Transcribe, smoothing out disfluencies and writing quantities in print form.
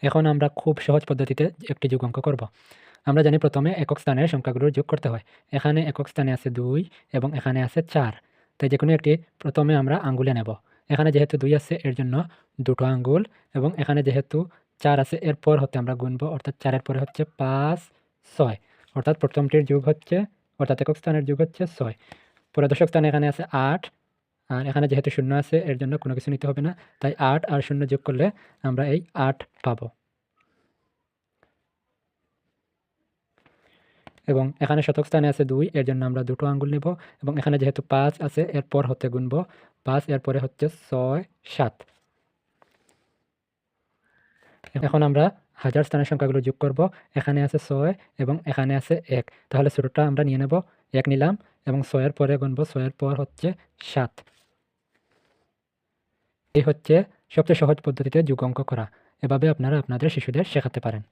এখন আমরা খুব সহজ পদ্ধতিতে একটি যোগ অঙ্ক করব। আমরা জানি প্রথমে একক স্থানের সংখ্যাগুলোর যোগ করতে হয়। এখানে একক স্থানে আছে ২ এবং এখানে আছে ৪। তাই যেকোনো একটি প্রথমে আমরা আঙ্গুলে নেব। এখানে যেহেতু ২ আছে এর জন্য দুটো আঙ্গুল, এবং এখানে যেহেতু ৪ আছে এরপর হতে আমরা গুনব, অর্থাৎ ৪ এর পরে হচ্ছে ৫, ৬। অর্থাৎ প্রথমটির যোগ হচ্ছে, অর্থাৎ একক স্থানের যোগ হচ্ছে ৬। পরে দশক স্থানে এখানে আছে ৮, আর এখানে যেহেতু শূন্য আছে এর জন্য কোনো কিছু নিতে হবে না। তাই ৮ আর ০ যোগ করলে আমরা এই ৮ পাবো। এবং এখানে শতক স্থানে আছে ২, এর জন্য আমরা দুটো আঙ্গুল নেব, এবং এখানে যেহেতু ৫ আছে এরপর হতে গুনব। ৫ এর পরে হচ্ছে ৬, ৭। এখন আমরা হাজার স্থানের সংখ্যাগুলো যোগ করব। এখানে আছে ৬ এবং এখানে আছে ১। তাহলে ছোটটা আমরা নিয়ে নেব, ১ নিলাম, এবং ৬ এর পরে গুনব, ৬ এর পর হচ্ছে ৭। এই হচ্ছে সবচেয়ে সহজ পদ্ধতিতে যোগ অঙ্ক করা। এভাবে আপনারা আপনাদের শিশুদের শেখাতে পারেন।